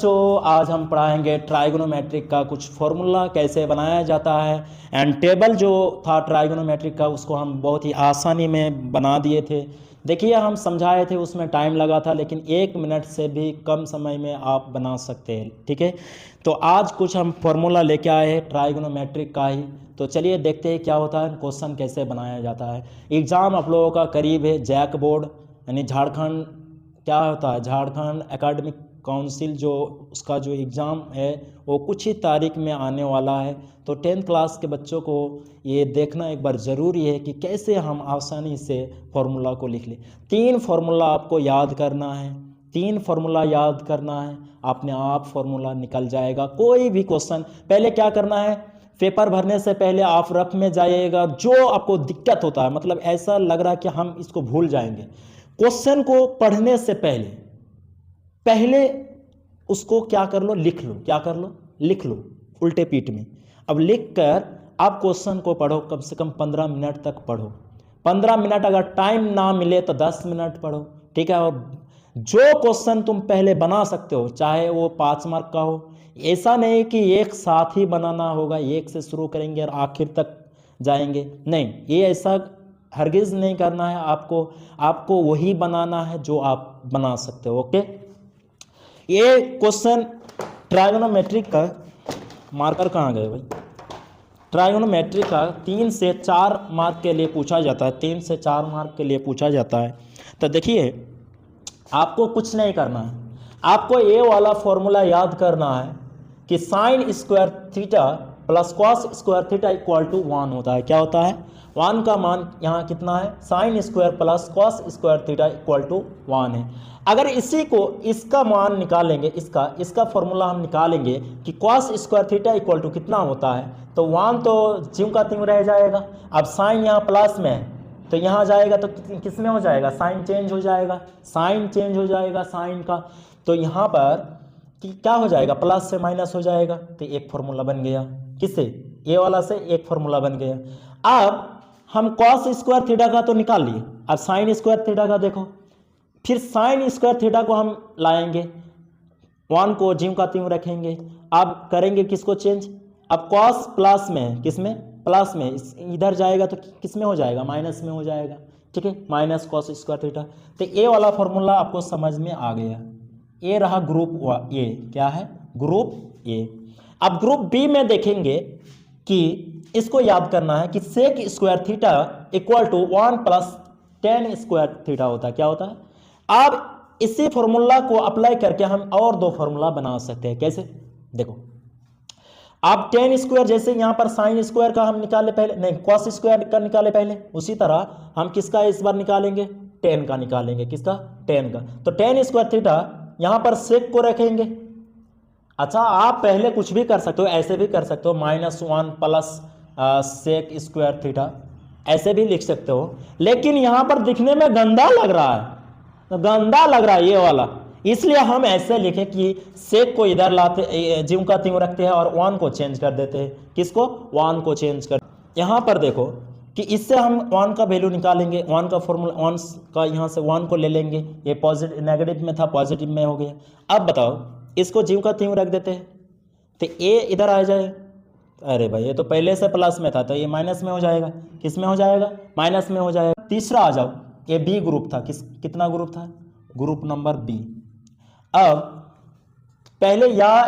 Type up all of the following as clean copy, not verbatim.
जो आज हम पढ़ाएंगे ट्राइगोनोमेट्रिक का कुछ फॉर्मूला कैसे बनाया जाता है। एंड टेबल जो था ट्राइगोनोमेट्रिक का उसको हम बहुत ही आसानी में बना दिए थे। देखिए हम समझाए थे, उसमें टाइम लगा था, लेकिन 1 मिनट से भी कम समय में आप बना सकते हैं। ठीक है, तो आज कुछ हम फॉर्मूला लेके आए हैं ट्राइगोनोमेट्रिक का ही। तो चलिए देखते हैं क्या होता है, क्वेश्चन कैसे बनाया जाता है। एग्ज़ाम आप लोगों का करीब है, जैक बोर्ड यानी झारखंड क्या होता है, झारखंड एकेडमिक काउंसिल जो उसका जो एग्ज़ाम है वो कुछ ही तारीख में आने वाला है। तो 10th क्लास के बच्चों को ये देखना एक बार ज़रूरी है कि कैसे हम आसानी से फार्मूला को लिख लें। 3 फार्मूला आपको याद करना है, 3 फार्मूला याद करना है, अपने आप फार्मूला निकल जाएगा। कोई भी क्वेश्चन पहले क्या करना है, पेपर भरने से पहले आप रफ में जाइएगा। जो आपको दिक्कत होता है, मतलब ऐसा लग रहा है कि हम इसको भूल जाएंगे, क्वेश्चन को पढ़ने से पहले उसको क्या कर लो, लिख लो। क्या कर लो, लिख लो उल्टे पीठ में। अब लिख कर आप क्वेश्चन को पढ़ो, कम से कम 15 मिनट तक पढ़ो। 15 मिनट, अगर टाइम ना मिले तो 10 मिनट पढ़ो। ठीक है, और जो क्वेश्चन तुम पहले बना सकते हो, चाहे वो 5 मार्क का हो, ऐसा नहीं कि एक साथ ही बनाना होगा, एक से शुरू करेंगे और आखिर तक जाएंगे, नहीं, ये ऐसा हरगिज़ नहीं करना है। आपको वही बनाना है जो आप बना सकते हो। ओके, ये क्वेश्चन ट्राइगोनोमेट्रिक का मार्कर कहाँ गए भाई, ट्राइगोनोमेट्रिक का 3 से 4 मार्क के लिए पूछा जाता है, 3 से 4 मार्क के लिए पूछा जाता है। तो देखिए आपको कुछ नहीं करना है, आपको ये वाला फॉर्मूला याद करना है कि sine square theta plus cos square theta equal to 1 होता है। क्या होता है, 1 का मान यहाँ कितना है, sine square plus cos square theta equal to 1 है। अगर इसी को इसका मान निकालेंगे, इसका फॉर्मूला हम निकालेंगे कि cos square theta equal to कितना होता है, तो 1 तो ज्यों का त्यों रह जाएगा। अब साइन यहाँ प्लस में है तो यहाँ जाएगा तो किस में हो जाएगा, साइन चेंज हो जाएगा, साइन चेंज हो जाएगा साइन का। तो यहाँ पर कि क्या हो जाएगा, प्लस से माइनस हो जाएगा। तो एक फॉर्मूला बन गया, किससे, ए वाला से एक फॉर्मूला बन गया। अब हम कॉस स्क्वायर थीटा का तो निकाल लिए, अब साइन स्क्वायर थीटा का देखो, फिर साइन स्क्वायर थीटा को हम लाएंगे, 1 को ज्यों का त्यों रखेंगे। अब करेंगे किसको चेंज, अब कॉस प्लस में है, किस में, प्लस में, इधर जाएगा तो किस में हो जाएगा, माइनस में हो जाएगा। ठीक है, माइनस कॉस स्क्वायर थीटा। तो ए वाला फॉर्मूला आपको समझ में आ गया। ये रहा ग्रुप ए, क्या है, ग्रुप ए। अब ग्रुप बी में देखेंगे कि इसको याद करना है कि sec square theta equal to 1 plus tan square theta होता है। क्या होता है, अब इसी फॉर्मूला को अप्लाई करके हम और 2 फॉर्मूला बना सकते हैं। कैसे, देखो आप टेन स्क्वायर, जैसे यहाँ पर साइन स्क्वायर का हम निकाले पहले, नहीं कॉस स्क्वायर का निकाले पहले, उसी तरह हम किसका इस बार निकालेंगे, टेन का निकालेंगे। किसका, टेन का। तो टेन स्क्वायर थीटा यहाँ पर सेक को रखेंगे। अच्छा, आप पहले कुछ भी कर सकते हो, ऐसे भी कर सकते हो, -1 प्लस सेक स्क्वायर थीटा, ऐसे भी लिख सकते हो, लेकिन यहाँ पर दिखने में गंदा लग रहा है, गंदा लग रहा है ये वाला, इसलिए हम ऐसे लिखे कि सेक को इधर लाते, ज्यों का त्यों रखते हैं और 1 को चेंज कर देते हैं। किसको, 1 को चेंज कर। यहाँ पर देखो कि इससे हम 1 का वैल्यू निकालेंगे, 1 का फॉर्मूला 1 का, यहाँ से 1 को ले लेंगे, ये पॉजिटिव नेगेटिव में था, पॉजिटिव में हो गया। अब बताओ इसको ज्यों का त्यों रख देते हैं तो ए इधर आ जाए, अरे भाई ये तो पहले से प्लस में था तो ये माइनस में हो जाएगा। किस में हो जाएगा, माइनस में हो जाएगा। तीसरा आ जाओ, ये बी ग्रुप था, कितना ग्रुप था, ग्रुप नंबर बी। अब पहले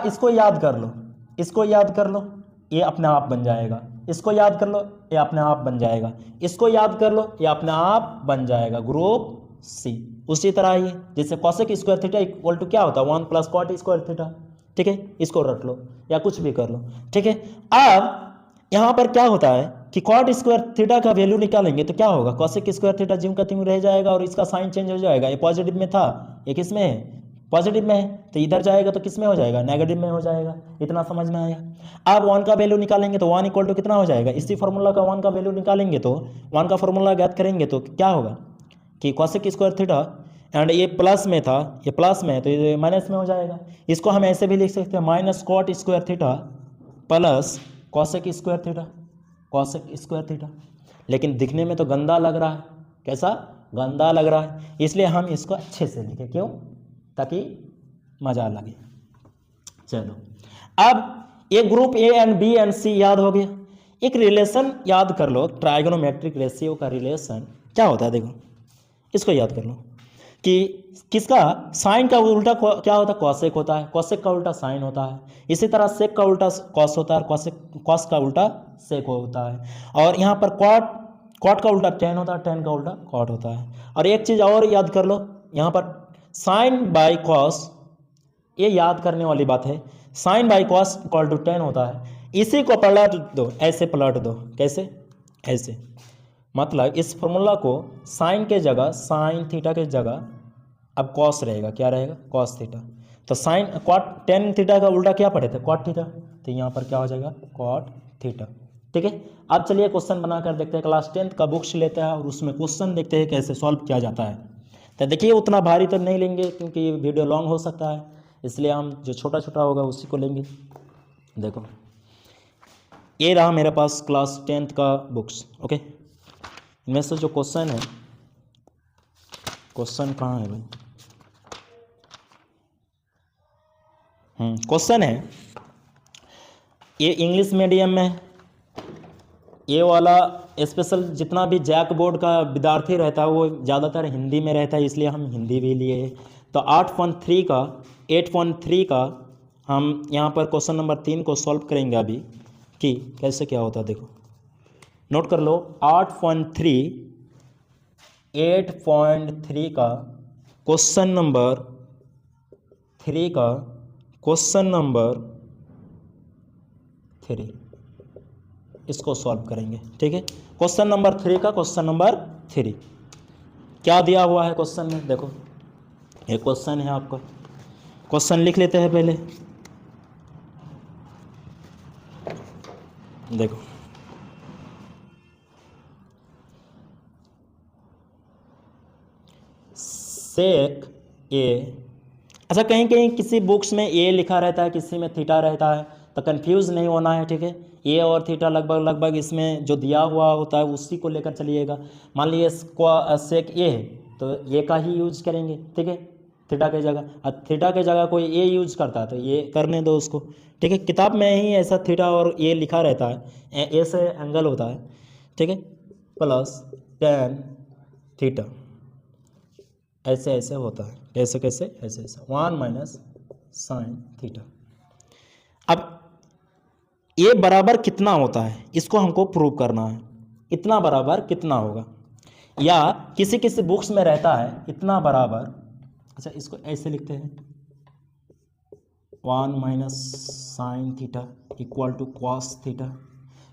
इसको याद कर लो, इसको याद कर लो, ये अपने आप बन जाएगा। इसको याद कर लो, ये अपने आप बन जाएगा। इसको याद कर लो, ये अपने आप बन जाएगा, ग्रुप सी। उसी तरह ये जैसे cosec square theta equal to क्या होता है, 1 प्लस कॉट स्क्वायर थीटा। ठीक है, इसको रख लो या कुछ भी कर लो। ठीक है, अब यहाँ पर क्या होता है कि कॉट स्क्वायर थीटा का वैल्यू निकालेंगे तो क्या होगा, कॉसेक स्क्वायर थीटा ज्यों का त्यों रह जाएगा और इसका साइन चेंज हो जाएगा। ये पॉजिटिव में था, ये किस में है, पॉजिटिव में है, तो इधर जाएगा तो किस में हो जाएगा, नेगेटिव में हो जाएगा। इतना समझ में आया। अब 1 का वैल्यू निकालेंगे तो 1 इक्वल टू कितना हो जाएगा, इसी फॉर्मूला का 1 का वैल्यू निकालेंगे तो 1 का फॉर्मूला ज्ञात करेंगे तो क्या होगा कि कॉसेक स्क्वायर थीटा, एंड ये प्लस में था, ये प्लस में है तो ये माइनस में हो जाएगा। इसको हम ऐसे भी लिख सकते हैं, minus cot square theta plus cosec square theta, cosec square theta. लेकिन दिखने में तो गंदा लग रहा है, कैसा, गंदा लग रहा है, इसलिए हम इसको अच्छे से लिखें। क्यों, ताकि मज़ा लगे। चलो, अब ये group A and B and C याद हो गया। एक रिलेशन याद कर लो, ट्राइगोनोमेट्रिक रेशियो का रिलेशन क्या होता है, देखो इसको याद कर लो कि किसका साइन का उल्टा क्या होता है, कॉसेक होता है, कॉसेक का उल्टा साइन होता है, इसी तरह सेक का उल्टा कॉस होता है, कॉस का उल्टा सेक होता है, और यहाँ पर कॉट का उल्टा टेन होता है, टेन का उल्टा कॉट होता है। और एक चीज़ और याद कर लो, यहाँ पर साइन बाई कॉस, ये याद करने वाली बात है, sine by cos equal to tan होता है। इसी को पलट दो, ऐसे पलट दो, कैसे, ऐसे, मतलब इस फॉर्मूला को साइन के जगह, साइन थीटा के जगह अब कॉस रहेगा, क्या रहेगा, कॉस थीटा। तो साइन कॉट टेन थीटा का उल्टा क्या पढ़े थे, कॉट थीटा, तो यहाँ पर क्या हो जाएगा, कॉट थीटा। ठीक है, अब चलिए क्वेश्चन बनाकर देखते हैं। क्लास 10th का बुक्स लेते हैं और उसमें क्वेश्चन देखते हैं कैसे सॉल्व किया जाता है। तो देखिए उतना भारी तो नहीं लेंगे क्योंकि वीडियो लॉन्ग हो सकता है, इसलिए हम जो छोटा छोटा होगा उसी को लेंगे। देखो ये रहा मेरे पास क्लास 10th का बुक्स। ओके, इनमें से जो क्वेश्चन है, क्वेश्चन कहाँ है भाई, क्वेश्चन है ये इंग्लिश मीडियम में, ये वाला स्पेशल जितना भी जैक बोर्ड का विद्यार्थी रहता है वो ज़्यादातर हिंदी में रहता है, इसलिए हम हिंदी भी लिए। तो 8.3 का हम यहाँ पर क्वेश्चन नंबर 3 को सॉल्व करेंगे अभी कि कैसे क्या होता है। देखो नोट कर लो, 8.3 का क्वेश्चन नंबर 3 का क्वेश्चन नंबर 3 इसको सॉल्व करेंगे। ठीक है, क्वेश्चन नंबर 3 का क्वेश्चन नंबर 3 क्या दिया हुआ है क्वेश्चन में, देखो ये क्वेश्चन है आपका, क्वेश्चन लिख लेते हैं पहले। देखो सेक ए, अच्छा कहीं कहीं किसी बुक्स में ए लिखा रहता है, किसी में थीटा रहता है, तो कंफ्यूज नहीं होना है। ठीक है, ए और थीटा लगभग इसमें जो दिया हुआ होता है उसी को लेकर चलिएगा। मान लीजिए सेक ए है तो ए का ही यूज करेंगे। ठीक है, थीटा के जगह, अब थीटा के जगह कोई ए यूज करता है तो ये करने दो उसको। ठीक है, किताब में ही ऐसा थीटा और ए लिखा रहता है, ए से एंगल होता है। ठीक है, प्लस टेन थीटा, ऐसे ऐसे होता है, कैसे कैसे, ऐसे ऐसे 1 माइनस साइन थीटा। अब ये बराबर कितना होता है इसको हमको प्रूव करना है, इतना बराबर कितना होगा, या किसी किसी बुक्स में रहता है इतना बराबर, अच्छा इसको ऐसे लिखते हैं 1 minus sine theta equal to cos theta.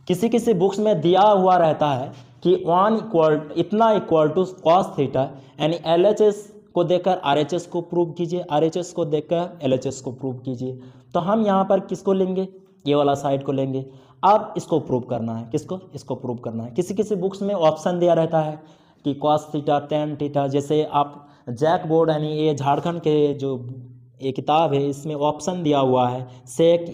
किसी किसी बुक्स में दिया हुआ रहता है कि 1 इतना इक्वल टू कॉस थीटा, यानी LHS को देखकर RHS को प्रूव कीजिए, RHS को देखकर LHS को प्रूव कीजिए। तो हम यहाँ पर किसको लेंगे, ये वाला साइड को लेंगे। अब इसको प्रूव करना है, किसको, इसको प्रूव करना है। किसी किसी बुक्स में ऑप्शन दिया रहता है कि कॉस थीटा टेन थीटा, जैसे आप जैक बोर्ड यानी ये झारखंड के जो ये किताब है इसमें ऑप्शन दिया हुआ है sec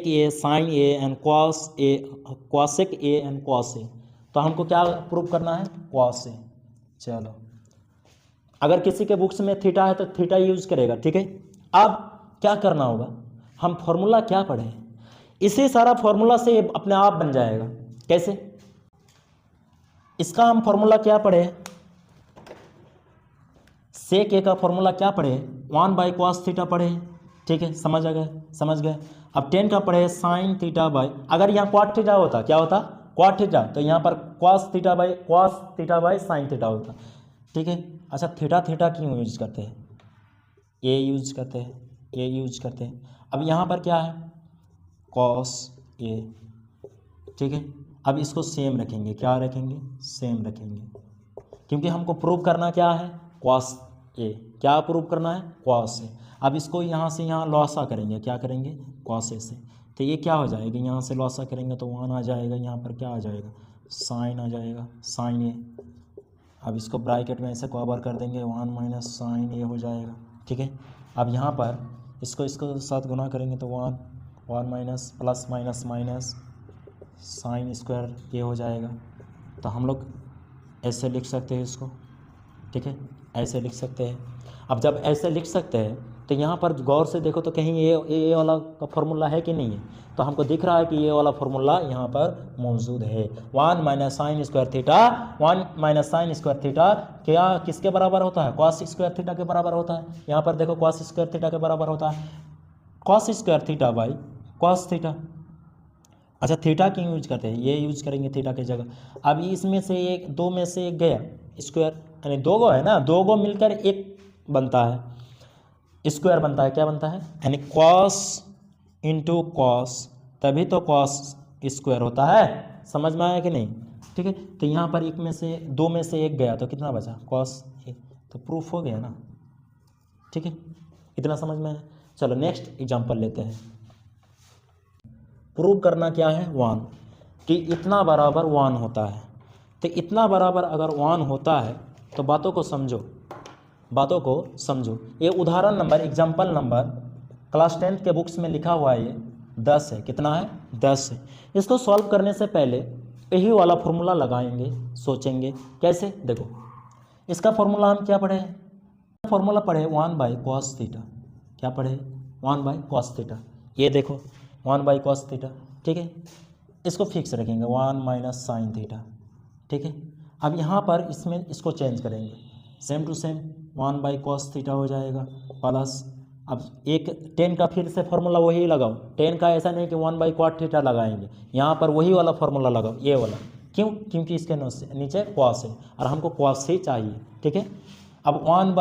A sine A and cosec A and cos A. तो हमको क्या प्रूव करना है, कॉस ए। चलो, अगर किसी के बुक्स में थीटा है तो थीटा यूज करेगा। ठीक है, अब क्या करना होगा, हम फॉर्मूला क्या पढ़े, इसी सारा फॉर्मूला से अपने आप बन जाएगा। कैसे, इसका हम फॉर्मूला क्या पढ़े, सेक ए का फॉर्मूला क्या पढ़े, 1 बाई कॉस थीटा पढ़े। ठीक है, समझ गए। अब 10 का पढ़े साइन थीटा बाई, अगर यहाँ क्वाट थीटा होता, क्या होता, क्वाट थीटा, तो यहाँ पर cos theta by sine theta होता। ठीक है, अच्छा थीटा क्यों यूज करते हैं, ये यूज करते हैं। अब यहाँ पर क्या है, कॉस ए। ठीक है, अब इसको सेम रखेंगे, क्या रखेंगे, सेम रखेंगे, क्योंकि हमको प्रूव करना क्या है, कॉस ए। क्या प्रूव करना है, कॉस ए। अब इसको यहाँ से यहाँ लॉसा करेंगे, क्या करेंगे, कॉस ए से। तो ये क्या हो जाएगा, यहाँ से लॉसा करेंगे तो 1 आ जाएगा, यहाँ पर क्या आ जाएगा, साइन आ जाएगा, साइन ए। अब इसको ब्रैकेट में ऐसे कवर कर देंगे, 1 माइनस साइन ए हो जाएगा। ठीक है, अब यहाँ पर इसको साथ गुना करेंगे तो 1 minus plus minus sine square ये हो जाएगा। तो हम लोग ऐसे लिख सकते हैं इसको। ठीक है, ऐसे लिख सकते हैं। अब जब ऐसे लिख सकते हैं तो यहाँ पर गौर से देखो तो कहीं ये वाला का फॉर्मूला है कि नहीं है, तो हमको दिख रहा है कि ये वाला फॉर्मूला यहाँ पर मौजूद है। 1 minus sine square theta, 1 minus sine square theta क्या किसके बराबर होता है? कॉस स्क्वायर थीटा के बराबर होता है। यहाँ पर देखो कॉस स्क्वायर थीटा के बराबर होता है cos square theta by cos theta. अच्छा थीटा क्यों यूज करते हैं? ये यूज करेंगे थीटा की जगह। अब इसमें से एक, दो में से एक गया स्क्वायर, यानी दो गो है ना, दो गो मिलकर एक बनता है, स्क्वायर बनता है। क्या बनता है? यानी कॉस इंटू कॉस, तभी तो कॉस स्क्वायर होता है। समझ में आया कि नहीं? ठीक है, तो यहाँ पर एक में से, दो में से एक गया तो कितना बचा? कॉस, तो प्रूफ हो गया ना। ठीक है, इतना समझ में आया। चलो नेक्स्ट एग्जांपल लेते हैं। प्रूव करना क्या है? 1, कि इतना बराबर 1 होता है। तो इतना बराबर अगर 1 होता है तो बातों को समझो, बातों को समझो। ये उदाहरण नंबर, एग्जाम्पल नंबर क्लास 10 के बुक्स में लिखा हुआ है, ये 10 है। कितना है? 10 है। इसको सॉल्व करने से पहले यही वाला फॉर्मूला लगाएंगे, सोचेंगे कैसे। देखो इसका फॉर्मूला हम क्या पढ़े हैं? फॉर्मूला पढ़े 1 बाई कॉस थीटा। क्या पढ़े? 1 बाई कॉस थीटा। ये देखो 1 बाई कॉस थीटा। ठीक है, इसको फिक्स रखेंगे 1 माइनस साइन थीटा। ठीक है, अब यहाँ पर इसमें इसको चेंज करेंगे, same to same 1 by cos theta हो जाएगा प्लस, अब एक 10 का फिर से फॉर्मूला वही लगाओ। 10 का ऐसा नहीं कि 1 बाई कॉट थीटा लगाएंगे, यहाँ पर वही वाला फॉर्मूला लगाओ, ये वाला। क्यों? क्योंकि इसके नीचे कॉस है और हमको कॉस ही चाहिए। ठीक है, अब 1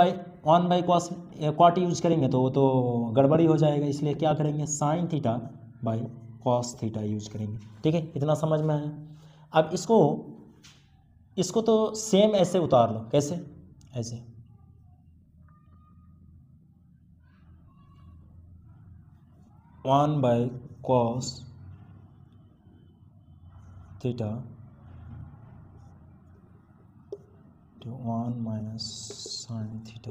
बाई कॉस कॉट यूज करेंगे तो वो तो गड़बड़ी हो जाएगा, इसलिए क्या करेंगे? Sine theta by cos theta use करेंगे। ठीक है, इतना समझ में आया। अब इसको तो सेम ऐसे उतार लो। कैसे? ऐसे 1 बाई कॉस थीटा तो 1 माइनस साइन थीटा।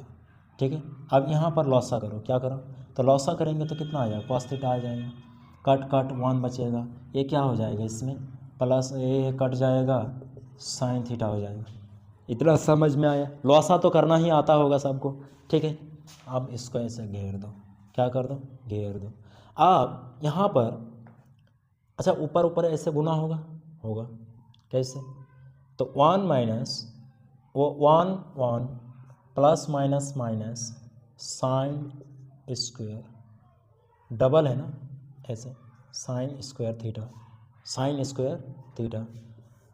ठीक है, अब यहाँ पर लॉसा करो। क्या करो? तो लॉसा करेंगे तो कितना आ जाएगा? कॉस थीटा आ जाएगा, कट कट 1 बचेगा, ये क्या हो जाएगा? इसमें प्लस ये कट जाएगा, साइन थीटा हो जाएगा। इतना समझ में आया? लॉसा तो करना ही आता होगा सबको। ठीक है, अब इसको ऐसे घेर दो। क्या कर दो? घेर दो। अब यहाँ पर अच्छा ऊपर ऊपर ऐसे गुना होगा कैसे? तो 1 माइनस वो 1 plus minus minus sine square, double है ना, ऐसे sign square theta, sign square theta.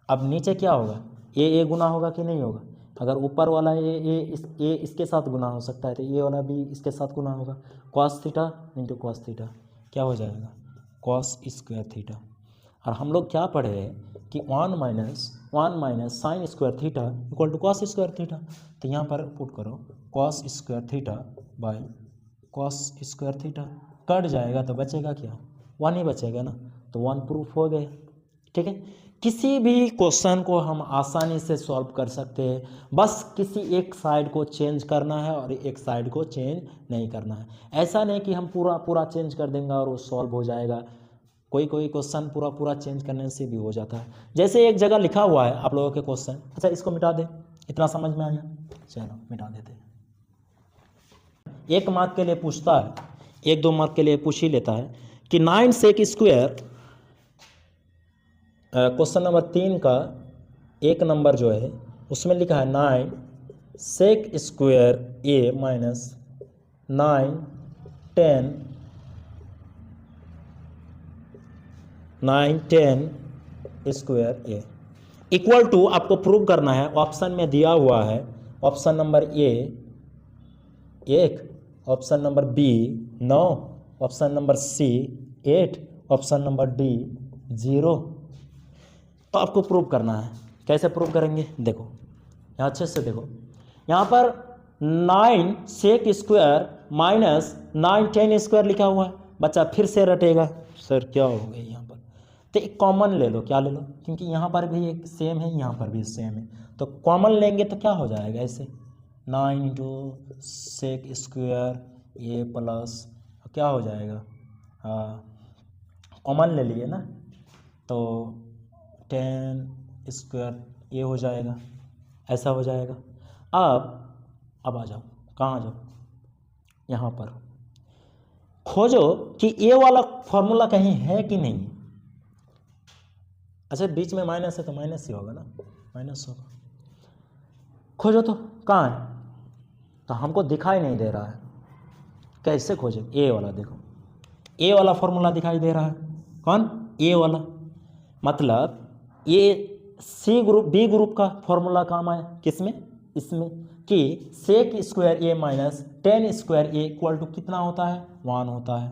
अब नीचे क्या होगा? ये गुना होगा कि नहीं होगा? अगर ऊपर वाला ये इसके साथ गुना हो सकता है तो ये वाला भी इसके साथ गुना होगा। Cos theta into cos theta क्या हो जाएगा? Cos square theta. और हम लोग क्या पढ़े हैं कि 1 minus sine square theta equal to cos square theta. तो यहाँ पर पुट करो cos square theta by cos square theta, cut जाएगा तो बचेगा क्या? 1 ही बचेगा ना, तो 1 प्रूफ हो गया। ठीक है, किसी भी क्वेश्चन को हम आसानी से सॉल्व कर सकते हैं, बस किसी एक साइड को चेंज करना है और एक साइड को चेंज नहीं करना है। ऐसा नहीं कि हम पूरा चेंज कर देंगे और वो सॉल्व हो जाएगा। कोई क्वेश्चन पूरा चेंज करने से भी हो जाता है। जैसे एक जगह लिखा हुआ है आप लोगों के क्वेश्चन, अच्छा इसको मिटा दे। इतना समझ में आया? चलो मिटा देते हैं। 1 मार्क के लिए पूछता है, 1-2 मार्क के लिए पूछ ही लेता है कि 9 सेक स्क्वायर, क्वेश्चन नंबर 3 का 1 नंबर जो है उसमें लिखा है 9 sec square A minus 9 10 square A equal to, आपको प्रूव करना है। ऑप्शन में दिया हुआ है, option number A 1, option number B 9, option number C 8, option number D 0। तो आपको प्रूव करना है। कैसे प्रूव करेंगे? देखो यहाँ अच्छे से देखो, यहाँ पर 9 सेक स्क्वायर माइनस 9 10 स्क्वायर लिखा हुआ है। बच्चा फिर से रटेगा, सर क्या हो गया यहाँ पर? तो एक कॉमन ले लो। क्या ले लो? क्योंकि यहाँ पर भी एक सेम है, यहाँ पर भी सेम है, तो कॉमन लेंगे तो क्या हो जाएगा? ऐसे 9 इंटू सेक स्क्वायर ए प्लस क्या हो जाएगा? कॉमन ले लिए ना, तो 10 स्क्वायर ये हो जाएगा, ऐसा हो जाएगा। अब आ जाओ, कहाँ आ जाओ? यहाँ पर खोजो कि ए वाला फॉर्मूला कहीं है कि नहीं। अच्छा बीच में माइनस है तो माइनस ही होगा ना, माइनस होगा। खोजो तो कहाँ है, तो हमको दिखाई नहीं दे रहा है। कैसे खोजे, ए वाला देखो, ए वाला फॉर्मूला दिखाई दे रहा है। कौन, ए वाला। मतलब ये सी ग्रुप बी ग्रुप का फॉर्मूला काम आया किसमें, इसमें, कि sec square A minus ten square A equal to कितना होता है, 1 होता है।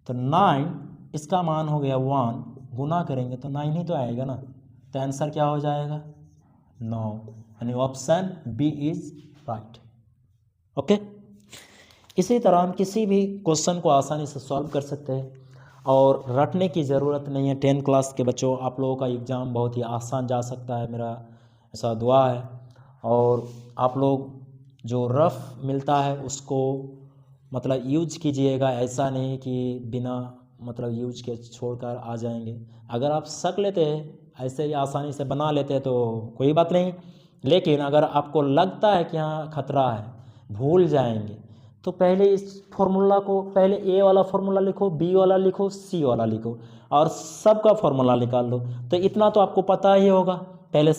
तो 9 इसका मान हो गया 1, गुना करेंगे तो 9 ही तो आएगा ना, तो आंसर क्या हो जाएगा 9, यानी option B is right. Okay, इसी तरह हम किसी भी क्वेश्चन को आसानी से सॉल्व कर सकते हैं और रटने की ज़रूरत नहीं है। 10th क्लास के बच्चों, आप लोगों का एग्ज़ाम बहुत ही आसान जा सकता है, मेरा ऐसा दुआ है। और आप लोग जो रफ मिलता है उसको मतलब यूज कीजिएगा, ऐसा नहीं कि बिना मतलब यूज के छोड़कर आ जाएंगे। अगर आप सक लेते हैं ऐसे ही आसानी से बना लेते हैं तो कोई बात नहीं, लेकिन अगर आपको लगता है कि हाँ खतरा है, भूल जाएंगे, तो पहले इस फॉर्मूला को, पहले ए वाला फॉर्मूला लिखो, बी वाला लिखो, सी वाला लिखो और सबका फॉर्मूला निकाल दो। तो इतना तो आपको पता ही होगा। पहले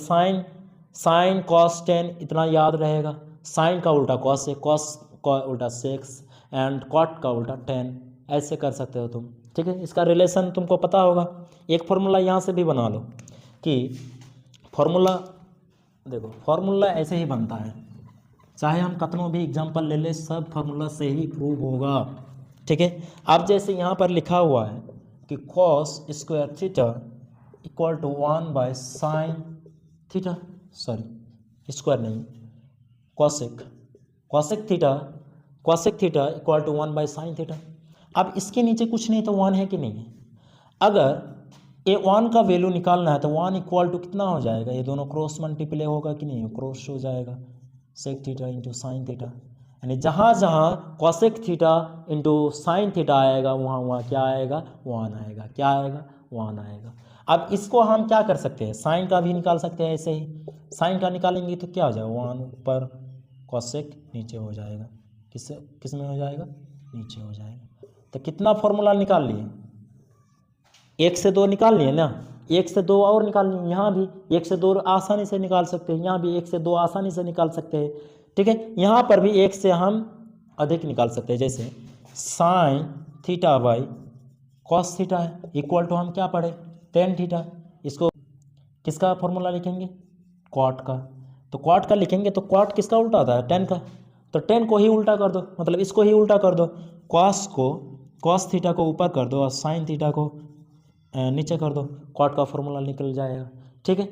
साइन कॉस टेन इतना याद रहेगा, साइन का उल्टा कॉस है, कॉस का उल्टा सेक्स एंड कॉट का उल्टा टेन, ऐसे कर सकते हो तुम। ठीक है, इसका रिलेशन तुमको पता होगा। एक फॉर्मूला यहाँ से भी बना लो कि फॉर्मूला, देखो फॉर्मूला ऐसे ही बनता है, चाहे हम कितनों भी एग्जाम्पल ले ले, सब फार्मूला से ही प्रूव होगा। ठीक है, अब जैसे यहाँ पर लिखा हुआ है कि cos square theta equal to 1 by sine theta, sorry square नहीं, cosec theta equal to 1 by sine theta. अब इसके नीचे कुछ नहीं तो 1 है कि नहीं है। अगर ए 1 का वैल्यू निकालना है तो 1 इक्वल टू कितना हो जाएगा, ये दोनों क्रॉस मल्टीप्लाई होगा कि नहीं, क्रॉस हो जाएगा, sec theta into sine theta, यानी जहाँ जहाँ cosec theta into sine theta आएगा वहाँ वहाँ क्या आएगा, 1 आएगा। क्या आएगा, 1 आएगा। अब इसको हम क्या कर सकते हैं, साइन का भी निकाल सकते हैं। ऐसे ही साइन का निकालेंगे तो क्या हो जाएगा, 1 ऊपर कॉसेक नीचे हो जाएगा, किस में हो जाएगा, नीचे हो जाएगा। तो कितना फॉर्मूला निकाल लिए, 1 से 2 निकाल लिए ना, 1 से 2 और निकाल लिए, यहाँ भी 1 से 2 आसानी से निकाल सकते हैं, यहाँ भी 1 से 2 आसानी से निकाल सकते हैं। ठीक है, यहाँ पर भी 1 से हम अधिक निकाल सकते हैं, जैसे sine theta by cos theta है इक्वल टू हम क्या पढ़े, टेन थीटा। इसको किसका फॉर्मूला लिखेंगे, क्वाट का। तो क्वाट का लिखेंगे तो क्वाट किसका उल्टा आता है, 10 का, तो 10 को ही उल्टा कर दो, मतलब इसको ही उल्टा कर दो, कॉस थीटा को ऊपर कर दो और साइन थीटा को नीचे कर दो, क्वाट का फॉर्मूला निकल जाएगा। ठीक है,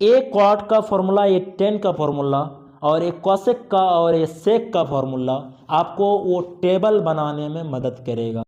एक क्वाट का फॉर्मूला, एक 10 का फॉर्मूला और एक कॉसेक का और एक सेक का फॉर्मूला आपको वो टेबल बनाने में मदद करेगा।